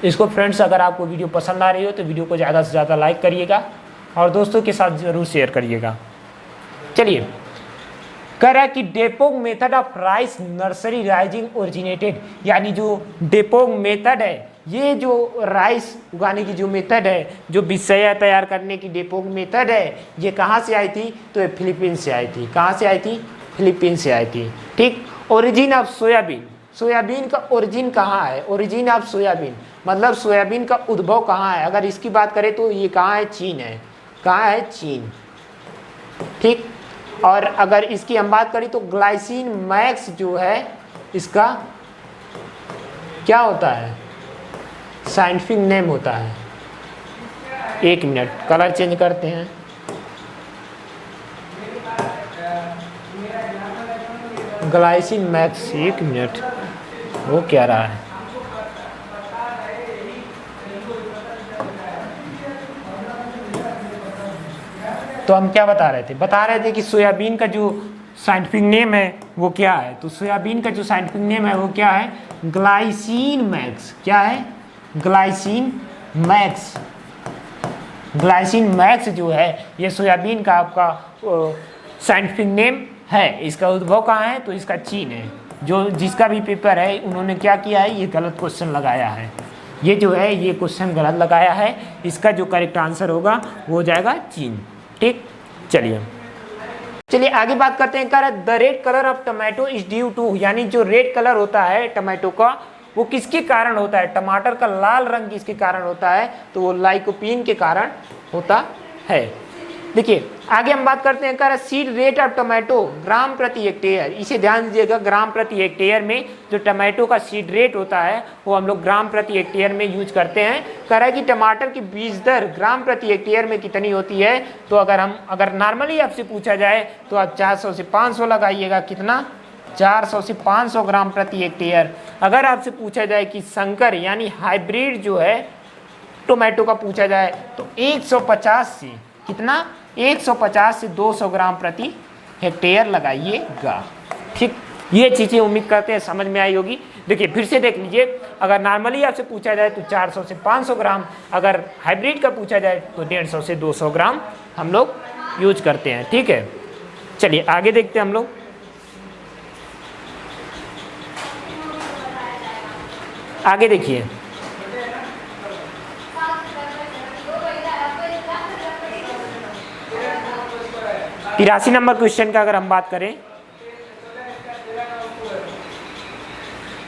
[SPEAKER 1] इसको फ्रेंड्स अगर आपको वीडियो पसंद आ रही हो तो वीडियो को ज़्यादा से ज़्यादा लाइक करिएगा और दोस्तों के साथ ज़रूर शेयर करिएगा। चलिए, कह रहा है कि डेपोग method of rice nursery rising originated, यानी जो डेपोग मेथड है, ये जो राइस उगाने की जो मेथड है, जो विषय तैयार करने की डेपोग मेथड है, ये कहाँ से आई थी? तो ये फिलीपींस से आई थी। कहाँ से आई थी? फिलीपींस से आई थी। ठीक, ओरिजिन ऑफ सोयाबीन, सोयाबीन का ओरिजिन कहाँ है? ओरिजिन ऑफ सोयाबीन मतलब सोयाबीन का उद्भव कहाँ है? अगर इसकी बात करें तो ये कहाँ है? चीन है। कहाँ है? चीन। ठीक, और अगर इसकी हम बात करें तो ग्लाइसिन मैक्स जो है इसका क्या होता है? साइंटिफिक नेम होता है। एक मिनट, कलर चेंज करते हैं। ग्लाइसिन मैक्स, एक मिनट, वो क्या रहा है? तो हम क्या बता रहे थे? बता रहे थे कि सोयाबीन का जो साइंटिफिक नेम है वो क्या है? तो सोयाबीन का जो साइंटिफिक नेम है वो क्या है? Glycine max. क्या है? Glycine max. ग्लाइसिन मैक्स जो है ये सोयाबीन का आपका साइंटिफिक नेम है। इसका उद्भव कहाँ है? तो इसका चीन है। जो जिसका भी पेपर है उन्होंने क्या किया है? ये गलत क्वेश्चन लगाया है। ये जो है ये क्वेश्चन गलत लगाया है। इसका जो करेक्ट आंसर होगा वो हो जाएगा चीन। ठीक, चलिए चलिए आगे बात करते हैं। कह रहा है the red colour of tomato is due to, यानी जो रेड कलर होता है टमाटो का वो किसके कारण होता है, टमाटर का लाल रंग किसके कारण होता है, तो वो लाइकोपीन के कारण होता है। देखिए आगे हम बात करते हैं। कह रहा है सीड रेट ऑफ टमाटो ग्राम प्रति हेक्टेयर, इसे ध्यान दीजिएगा, ग्राम प्रति हेक्टेयर में जो टमाटो का सीड रेट होता है वो हम लोग ग्राम प्रति हेक्टेयर में यूज करते हैं। कह रहा है कि टमाटर की बीज दर ग्राम प्रति हेक्टेयर में कितनी होती है, तो अगर नॉर्मली आपसे पूछा जाए तो आप 400 से 500 लगाइएगा। कितना, 400 से 500 ग्राम प्रति हेक्टेयर। अगर आपसे पूछा जाए कि संकर यानी हाइब्रिड जो है टोमेटो का पूछा जाए तो 150 से कितना, 150 से 200 ग्राम प्रति हेक्टेयर लगाइएगा। ठीक, ये चीज़ें उम्मीद करते हैं समझ में आई होगी। देखिए फिर से देख लीजिए, अगर नॉर्मली आपसे पूछा जाए तो 400 से 500 ग्राम, अगर हाइब्रिड का पूछा जाए तो 150 से 200 ग्राम हम लोग यूज करते हैं। ठीक है, चलिए आगे देखते हैं हम लोग। आगे देखिए, तिरासी नंबर क्वेश्चन का अगर हम बात करें,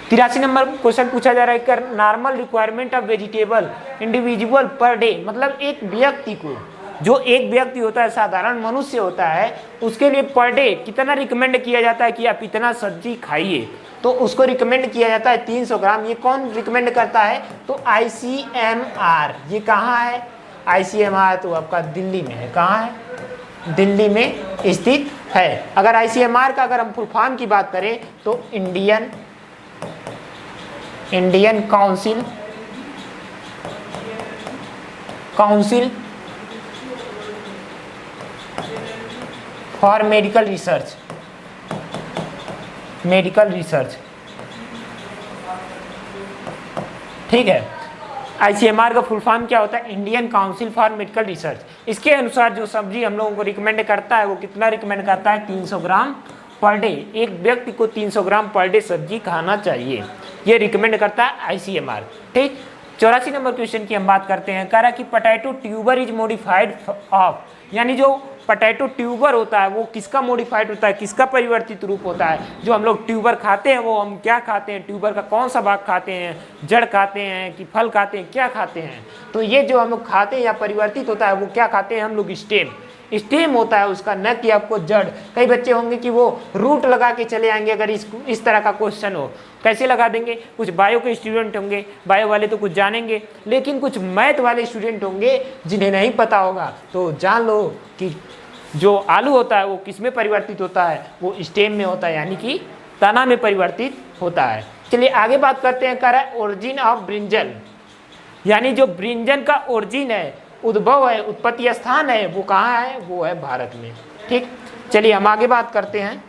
[SPEAKER 1] 83 नंबर क्वेश्चन पूछा जा रहा है कि normal requirement of vegetable individual per day, मतलब एक व्यक्ति को, जो एक व्यक्ति होता है साधारण मनुष्य होता है, उसके लिए पर डे कितना रिकमेंड किया जाता है कि आप इतना सब्जी खाइए, तो उसको रिकमेंड किया जाता है 300 ग्राम। ये कौन रिकमेंड करता है, तो ICMR। ये कहाँ है, ICMR तो आपका दिल्ली में है। कहाँ है, दिल्ली में स्थित है। अगर ICMR का अगर हम फुल फॉर्म की बात करें तो Indian council for medical research. ठीक है, ICMR का फुल फॉर्म क्या होता है, Indian council for medical research. इसके अनुसार जो सब्जी हम लोगों को रिकमेंड करता है वो कितना रिकमेंड करता है, 300 ग्राम पर डे। एक व्यक्ति को 300 ग्राम पर डे सब्जी खाना चाहिए, ये रिकमेंड करता है ICMR। ठीक, 84 नंबर क्वेश्चन की हम बात करते हैं। कह रहा कि potato tuber is modified of, यानी जो पोटैटो ट्यूबर होता है वो किसका मॉडिफाइड होता है, किसका परिवर्तित रूप होता है। जो हम लोग ट्यूबर खाते हैं वो हम क्या खाते हैं, ट्यूबर का कौन सा भाग खाते हैं, जड़ खाते हैं कि फल खाते हैं, क्या खाते हैं। तो ये जो हम लोग खाते हैं या परिवर्तित होता है वो क्या खाते हैं हम लोग, स्टेम होता है उसका, न कि आपको जड़। कई बच्चे होंगे कि वो रूट लगा के चले आएंगे अगर इस तरह का क्वेश्चन हो। कैसे लगा देंगे, कुछ बायो के स्टूडेंट होंगे, बायो वाले तो कुछ जानेंगे, लेकिन कुछ मैथ वाले स्टूडेंट होंगे जिन्हें नहीं पता होगा। तो जान लो कि जो आलू होता है वो किस में परिवर्तित होता है, वो स्टेम में होता है, यानी कि तना में परिवर्तित होता है। चलिए आगे बात करते हैं। कह रहा है ओरिजिन ऑफ ब्रिंजल, यानी जो ब्रिंजल का ओरिजिन है, उद्भव है, उत्पत्ति स्थान है, वो कहाँ है, वो है भारत में। ठीक, चलिए हम आगे बात करते हैं।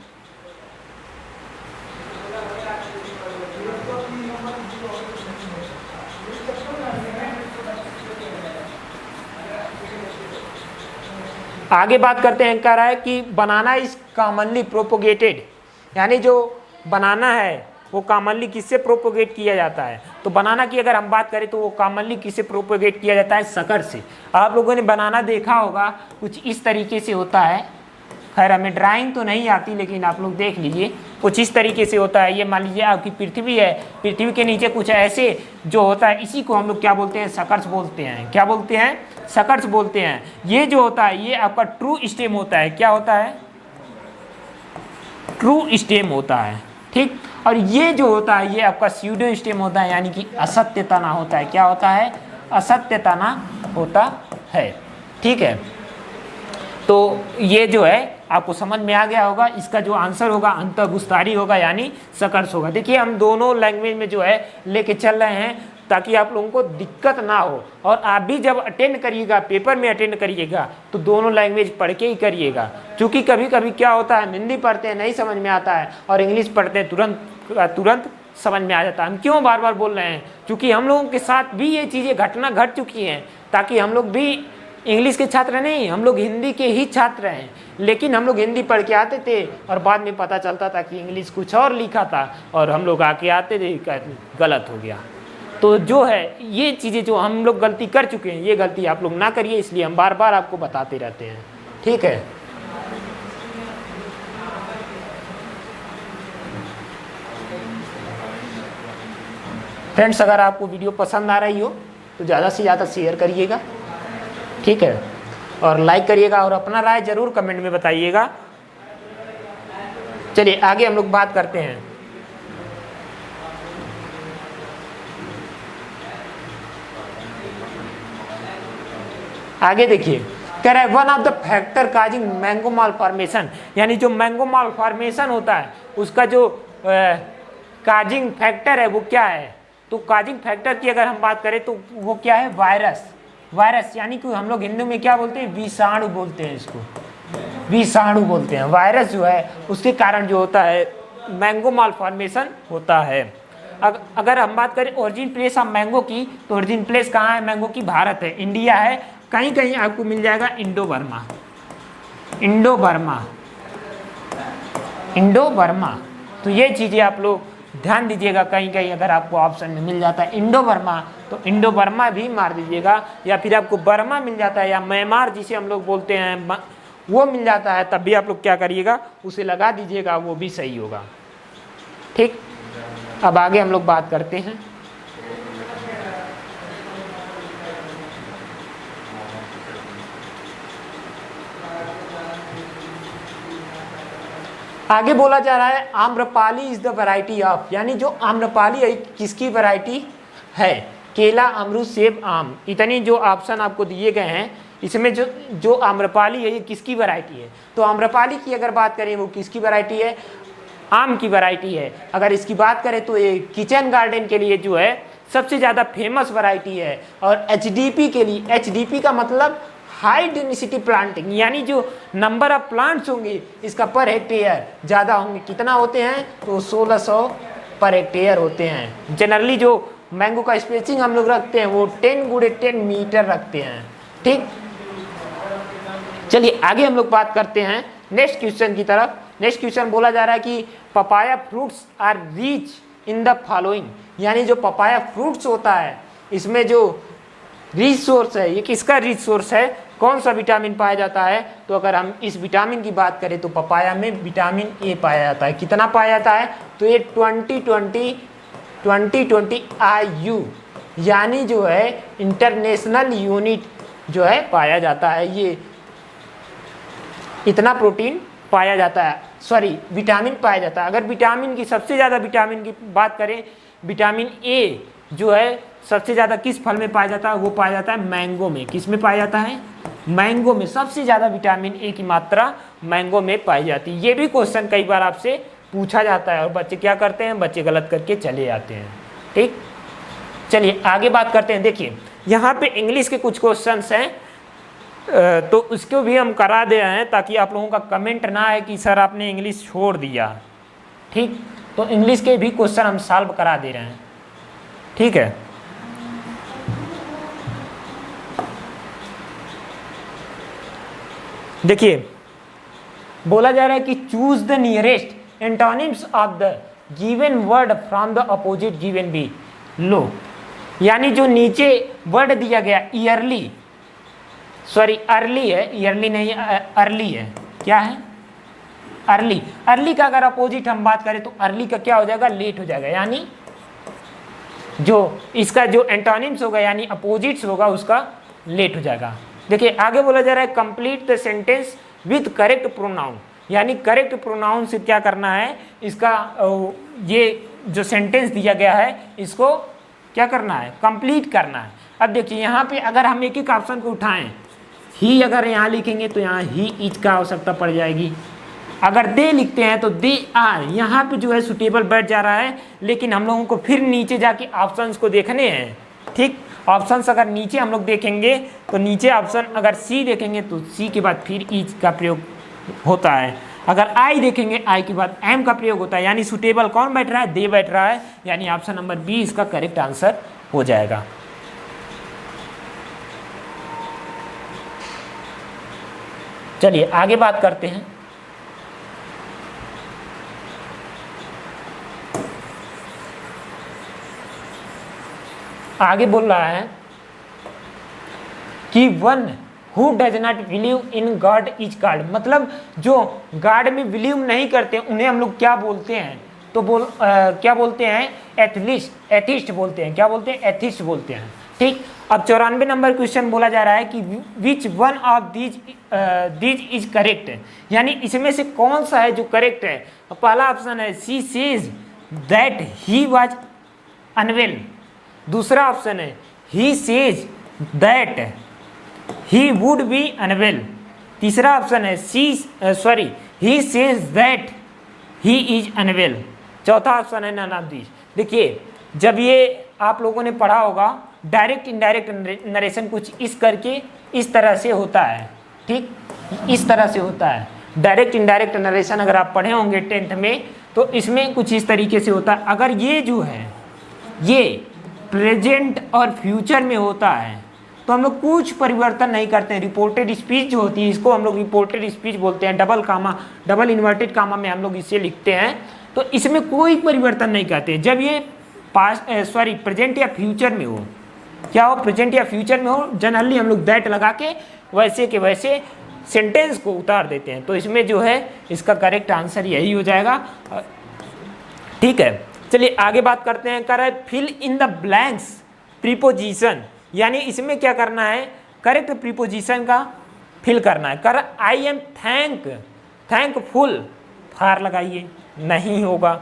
[SPEAKER 1] आगे बात करते हैं। कह रहा है कि बनाना इज कॉमनली प्रोपोगेटेड, यानी जो बनाना है वो कॉमनली किससे प्रोपोगेट किया जाता है, तो बनाना की अगर हम बात करें तो वो कॉमनली किससे प्रोपोगेट किया जाता है, शक्कर से। आप लोगों ने बनाना देखा होगा, कुछ इस तरीके से होता है। खैर हमें ड्राइंग तो नहीं आती, लेकिन आप लोग देख लीजिए, कुछ इस तरीके से होता है। ये मान लीजिए आपकी पृथ्वी है, पृथ्वी के नीचे कुछ ऐसे जो होता है, इसी को हम लोग क्या बोलते हैं, शकर्स बोलते हैं। क्या बोलते हैं, शकर्स बोलते हैं। ये जो होता है ये आपका ट्रू स्टेम होता है। क्या होता है, ट्रू स्टेम होता है। ठीक, और ये जो होता है ये आपका स्यूडो स्टेम होता है, यानी कि असत्य तना होता है। क्या होता है, असत्य तना होता है। ठीक है, तो ये जो है आपको समझ में आ गया होगा। इसका जो आंसर होगा अंतःगुस्तारी होगा, यानी शकर्स होगा। देखिए हम दोनों लैंग्वेज में जो है लेके चल रहे हैं ताकि आप लोगों को दिक्कत ना हो। और आप भी जब अटेंड करिएगा, पेपर में अटेंड करिएगा, तो दोनों लैंग्वेज पढ़ के ही करिएगा। क्योंकि कभी कभी क्या होता है, हिंदी पढ़ते हैं नहीं समझ में आता है, और इंग्लिश पढ़ते हैं तुरंत समझ में आ जाता है। हम क्यों बार बार बोल रहे हैं, क्योंकि हम लोगों के साथ भी ये चीज़ें घटना घट चुकी हैं, ताकि हम लोग भी इंग्लिश के छात्र नहीं, हम लोग हिंदी के ही छात्र हैं। लेकिन हम लोग हिंदी पढ़ के आते थे और बाद में पता चलता था कि इंग्लिश कुछ और लिखा था, और हम लोग आके आते थे गलत हो गया। तो जो है ये चीज़ें जो हम लोग गलती कर चुके हैं, ये गलती आप लोग ना करिए, इसलिए हम बार बार आपको बताते रहते हैं। ठीक है, फ्रेंड्स, अगर आपको वीडियो पसंद आ रही हो तो ज़्यादा से ज़्यादा शेयर करिएगा, ठीक है, और लाइक करिएगा और अपना राय ज़रूर कमेंट में बताइएगा। चलिए आगे हम लोग बात करते हैं। आगे देखिए, कह रहा है one of the factor causing mango mall formation, यानी जो मैंगो माल फॉर्मेशन होता है उसका जो काजिंग फैक्टर है वो क्या है। तो काजिंग फैक्टर की अगर हम बात करें तो वो क्या है, वायरस यानी कि हम लोग हिंदी में क्या बोलते हैं, विषाणु बोलते हैं, इसको विषाणु बोलते हैं। वायरस जो है उसके कारण जो होता है मैंगो माल फॉर्मेशन होता है। अगर हम बात करें ओरिजिन प्लेस ऑफ मैंगो की, तो ओरिजिन प्लेस कहाँ है मैंगो की, भारत है, इंडिया है, कहीं कहीं आपको मिल जाएगा इंडो बर्मा। तो ये चीज़ें आप लोग ध्यान दीजिएगा, कहीं कहीं अगर आपको ऑप्शन में मिल जाता है इंडो बर्मा तो इंडो बर्मा भी मार दीजिएगा, या फिर आपको बर्मा मिल जाता है या म्यांमार जिसे हम लोग बोलते हैं वो मिल जाता है, तब भी आप लोग क्या करिएगा, उसे लगा दीजिएगा, वो भी सही होगा। ठीक, अब आगे हम लोग बात करते हैं। आगे बोला जा रहा है Amrapali is the variety of, यानी जो आम्रपाली है किसकी वैरायटी है, केला, अमरूद, सेब, आम। इतनी जो ऑप्शन आपको दिए गए हैं इसमें जो आम्रपाली है ये किसकी वैरायटी है। तो आम्रपाली की अगर बात करें वो किसकी वैरायटी है, आम की वैरायटी है। अगर इसकी बात करें तो ये किचन गार्डन के लिए जो है सबसे ज़्यादा फेमस वैरायटी है, और एचडीपी के लिए, एचडीपी का मतलब हाई डेंसिटी प्लांटिंग, यानी जो नंबर ऑफ प्लांट्स होंगे इसका पर हेक्टेयर ज़्यादा होंगे। कितना होते हैं, तो 1600 पर हेक्टेयर होते हैं। जनरली जो मैंगो का स्पेसिंग हम लोग रखते हैं वो 10x10 मीटर रखते हैं। ठीक, चलिए आगे हम लोग बात करते हैं नेक्स्ट क्वेश्चन की तरफ। नेक्स्ट क्वेश्चन बोला जा रहा है कि papaya fruits are rich in the following, यानी जो पपाया फ्रूट्स होता है इसमें जो रिच सोर्स है, ये किसका रिच सोर्स है, कौन सा विटामिन पाया जाता है। तो अगर हम इस विटामिन की बात करें तो पपाया में विटामिन ए पाया जाता है। कितना पाया जाता है, तो ये 2020 IU, यानी जो है इंटरनेशनल यूनिट जो है पाया जाता है, ये इतना प्रोटीन पाया जाता है, सॉरी विटामिन पाया जाता है। अगर विटामिन की सबसे ज़्यादा विटामिन की बात करें, विटामिन ए जो है सबसे ज़्यादा किस फल में पाया जाता है, वो पाया जाता है मैंगो में। किस में पाया जाता है, मैंगो में। सबसे ज़्यादा विटामिन ए की मात्रा मैंगो में पाई जाती है। ये भी क्वेश्चन कई बार आपसे पूछा जाता है और बच्चे क्या करते हैं, बच्चे गलत करके चले जाते हैं। ठीक, चलिए आगे बात करते हैं। देखिए यहाँ पे इंग्लिश के कुछ क्वेश्चंस हैं, तो उसको भी हम करा दे रहे हैं ताकि आप लोगों का कमेंट ना आए कि सर आपने इंग्लिश छोड़ दिया। ठीक, तो इंग्लिश के भी क्वेश्चन हम सॉल्व करा दे रहे हैं। ठीक है, देखिए बोला जा रहा है कि choose the nearest antonyms of the given word from the opposite given below, यानी जो नीचे वर्ड दिया गया ईयरली, सॉरी अर्ली है, ईयरली नहीं अर्ली है, क्या है अर्ली। अर्ली का अगर अपोजिट हम बात करें तो अर्ली का क्या हो जाएगा, लेट हो जाएगा, यानी जो इसका जो एंटोनिम्स होगा यानी अपोजिट्स होगा उसका लेट हो जाएगा। देखिए आगे बोला जा रहा है complete the sentence with correct pronoun, यानी करेक्ट प्रोनाउन से क्या करना है, इसका ये जो सेंटेंस दिया गया है इसको क्या करना है, कंप्लीट करना है। अब देखिए यहाँ पे अगर हम एक एक ऑप्शन को उठाएं, ही अगर यहाँ लिखेंगे तो यहाँ ही इज का आवश्यकता पड़ जाएगी। अगर दे लिखते हैं तो दे आर, यहाँ पे जो है सुटेबल बैठ जा रहा है, लेकिन हम लोगों को फिर नीचे जाके ऑप्शंस को देखने हैं। ठीक, ऑप्शंस अगर नीचे हम लोग देखेंगे तो नीचे ऑप्शन अगर सी देखेंगे तो सी के बाद फिर इज का प्रयोग होता है। अगर आई देखेंगे आई के बाद एम का प्रयोग होता है, यानी सुटेबल कौन बैठ रहा है, दे बैठ रहा है, यानी ऑप्शन नंबर बी इसका करेक्ट आंसर हो जाएगा। चलिए आगे बात करते हैं। आगे बोल रहा है कि one who does not believe in God is called, मतलब जो गॉड में बिलीव नहीं करते उन्हें हम लोग क्या बोलते हैं, तो क्या बोलते हैं, एथिस्ट बोलते हैं। क्या बोलते हैं, एथिस्ट बोलते हैं। ठीक, अब 94 नंबर क्वेश्चन बोला जा रहा है कि which one of these is correct, यानी इसमें से कौन सा है जो करेक्ट है। पहला ऑप्शन है she says that he was unwell, दूसरा ऑप्शन है he says that he would be unwell, तीसरा ऑप्शन है he says that he is unwell, चौथा ऑप्शन है नन ऑफ दीज। देखिए, जब ये आप लोगों ने पढ़ा होगा डायरेक्ट इनडायरेक्ट नरेशन कुछ इस तरह से होता है। ठीक, इस तरह से होता है डायरेक्ट इनडायरेक्ट नरेशन। अगर आप पढ़े होंगे 10th में तो इसमें कुछ इस तरीके से होता है। अगर ये जो है ये प्रेजेंट और फ्यूचर में होता है तो हम लोग कुछ परिवर्तन नहीं करते हैं। रिपोर्टेड स्पीच जो होती है इसको हम लोग रिपोर्टेड स्पीच बोलते हैं। डबल इन्वर्टेड कामा में हम लोग इसे लिखते हैं। तो इसमें कोई परिवर्तन नहीं करते। जब ये प्रेजेंट या फ्यूचर में हो, क्या हो, प्रेजेंट या फ्यूचर में हो, जनरली हम लोग दैट लगा के वैसे के वैसे सेंटेंस को उतार देते हैं। तो इसमें जो है इसका करेक्ट आंसर यही हो जाएगा। ठीक है, चलिए आगे बात करते हैं। कर fill in the blanks preposition, यानी इसमें क्या करना है, करेक्ट प्रीपोजिशन का फिल करना है। कर आई एम थैंकफुल, फार लगाइए, नहीं होगा,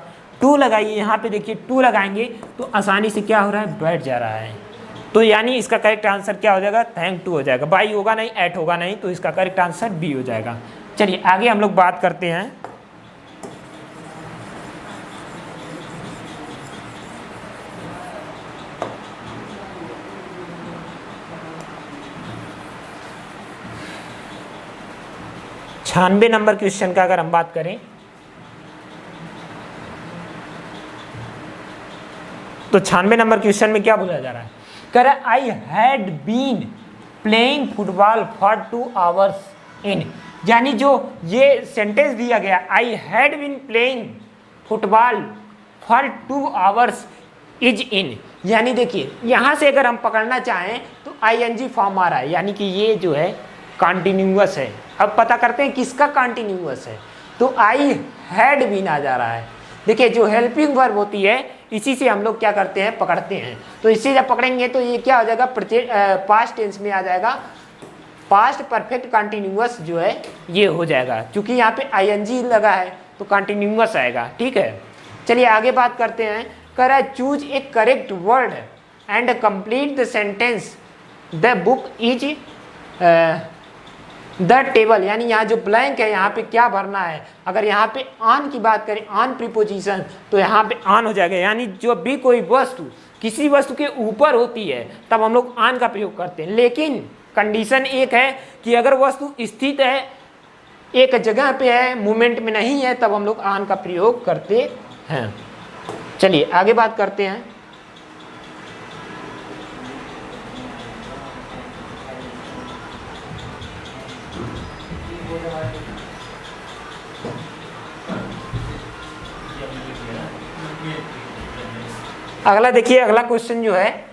[SPEAKER 1] टू लगाइए। यहाँ पे देखिए टू लगाएंगे तो आसानी से क्या हो रहा है, बैठ जा रहा है। तो यानी इसका करेक्ट आंसर क्या हो जाएगा, थैंक टू हो जाएगा। बाई होगा नहीं, एट होगा नहीं, तो इसका करेक्ट आंसर बी हो जाएगा। चलिए आगे हम लोग बात करते हैं। छियानवे नंबर क्वेश्चन का अगर हम बात करें तो 96 नंबर क्वेश्चन में क्या बोला जा रहा है, कह रहा है I had been playing football for 2 hours in, यानी जो ये सेंटेंस दिया गया I had been playing football for 2 hours is in, यानी देखिए यहाँ से अगर हम पकड़ना चाहें तो आईएनजी फॉर्म आ रहा है, यानी कि ये जो है कॉन्टिन्यूअस है। अब पता करते हैं किसका कॉन्टिन्यूअस है, तो आई हैड बीन आ जा रहा है। देखिए जो हेल्पिंग वर्ब होती है इसी से हम लोग क्या करते हैं, पकड़ते हैं। तो इससे जब पकड़ेंगे तो ये क्या हो जाएगा, पास्ट टेंस में आ जाएगा, पास्ट परफेक्ट कॉन्टिन्यूअस जो है ये हो जाएगा। क्योंकि यहाँ पे आईएनजी लगा है तो कॉन्टिन्यूअस आएगा। ठीक है, चलिए आगे बात करते हैं। कह रहा है choose A correct word and complete the sentence the book is the table, यानी यहाँ जो ब्लैंक है यहाँ पे क्या भरना है। अगर यहाँ पे ऑन की बात करें, ऑन प्रीपोजिशन, तो यहाँ पे ऑन हो जाएगा। यानी जो भी कोई वस्तु किसी वस्तु के ऊपर होती है तब हम लोग ऑन का प्रयोग करते हैं। लेकिन कंडीशन एक है कि अगर वस्तु स्थित है, एक जगह पे है, मूवमेंट में नहीं है, तब हम लोग ऑन का प्रयोग करते हैं। चलिए आगे बात करते हैं। अगला देखिए, अगला क्वेश्चन जो है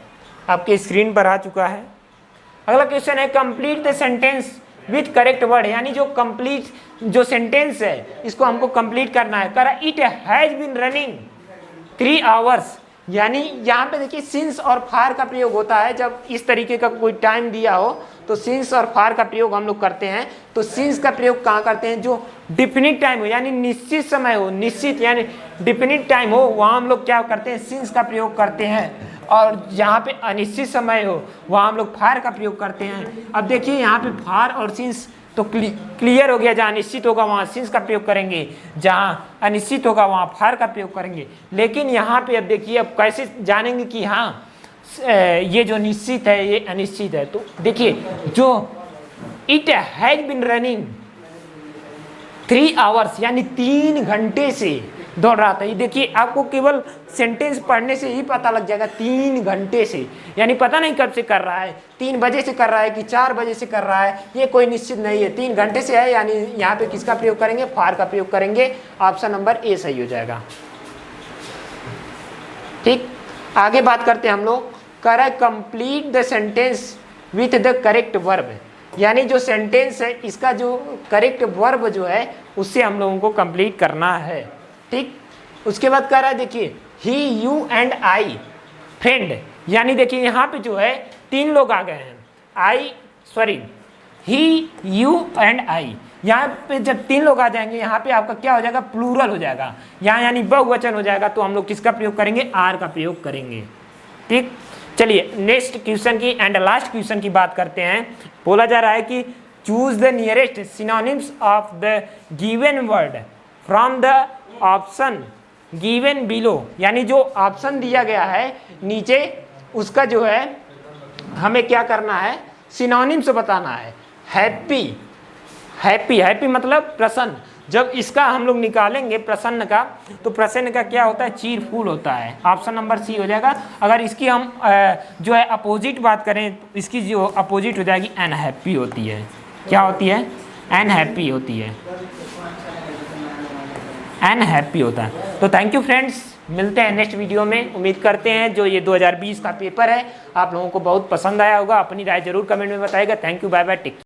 [SPEAKER 1] आपके स्क्रीन पर आ चुका है। अगला क्वेश्चन है complete the sentence with correct word, यानी जो कंप्लीट जो सेंटेंस है इसको हमको कंप्लीट करना है। करा it has been running 3 hours, यानी यहाँ पे देखिए सिंस और फार का प्रयोग होता है। जब इस तरीके का कोई टाइम दिया हो तो सिंस और फार का प्रयोग हम लोग करते हैं। तो सिंस का प्रयोग कहाँ करते हैं, जो डिफिनिट टाइम हो, यानी निश्चित समय हो, निश्चित यानी डिफिनिट टाइम हो, वहाँ हम लोग क्या करते हैं, सिंस का प्रयोग करते हैं। और जहाँ पे अनिश्चित समय हो वहाँ हम लोग फार का प्रयोग करते हैं। अब देखिए यहाँ पे फार और सिंस तो क्लियर हो गया, जहाँ निश्चित होगा वहाँ सिंस का प्रयोग करेंगे, जहाँ अनिश्चित होगा वहाँ फार का प्रयोग करेंगे। लेकिन यहाँ पे अब देखिए, अब कैसे जानेंगे कि हाँ ये जो निश्चित है ये अनिश्चित है। तो देखिए जो it has been running 3 hours, यानी 3 घंटे से दौड़ रहा था। ये देखिए आपको केवल सेंटेंस पढ़ने से ही पता लग जाएगा, 3 घंटे से, यानी पता नहीं कब से कर रहा है, 3 बजे से कर रहा है कि 4 बजे से कर रहा है, ये कोई निश्चित नहीं है, 3 घंटे से है। यानी यहाँ पे किसका प्रयोग करेंगे, फार का प्रयोग करेंगे। ऑप्शन नंबर ए सही हो जाएगा। ठीक, आगे बात करते हैं हम लोग। कह रहा है complete the sentence with the correct verb, यानी जो सेंटेंस है इसका जो करेक्ट वर्ब जो है उससे हम लोगों को कंप्लीट करना है। ठीक, उसके बाद कह रहा है देखिए ही यू एंड आई फ्रेंड, यानी देखिए यहाँ पे जो है 3 लोग आ गए हैं, ही यू एंड आई। यहाँ पे जब 3 लोग आ जाएंगे यहाँ पे आपका क्या हो जाएगा, प्लूरल हो जाएगा, यहाँ यानी बहुवचन हो जाएगा, तो हम लोग किसका प्रयोग करेंगे, आर का प्रयोग करेंगे। ठीक, चलिए नेक्स्ट क्वेश्चन की एंड लास्ट क्वेश्चन की बात करते हैं। बोला जा रहा है कि choose the nearest synonyms of the given word from the option given below, यानी जो ऑप्शन दिया गया है नीचे उसका जो है हमें क्या करना है, सिनोनिम्स बताना है। हैप्पी, हैप्पी, हैप्पी मतलब प्रसन्न। जब इसका हम लोग निकालेंगे प्रसन्न का, तो प्रसन्न का क्या होता है, चीरफुल होता है। ऑप्शन नंबर सी हो जाएगा। अगर इसकी हम जो है अपोजिट बात करें, इसकी जो अपोजिट हो जाएगी अनहैप्पी होती है। क्या होती है, अनहैप्पी होती है, अनहैप्पी होता है। तो थैंक यू फ्रेंड्स, मिलते हैं नेक्स्ट वीडियो में। उम्मीद करते हैं जो ये 2020 का पेपर है आप लोगों को बहुत पसंद आया होगा। अपनी राय जरूर कमेंट में बताइएगा। Thank you, bye bye, take.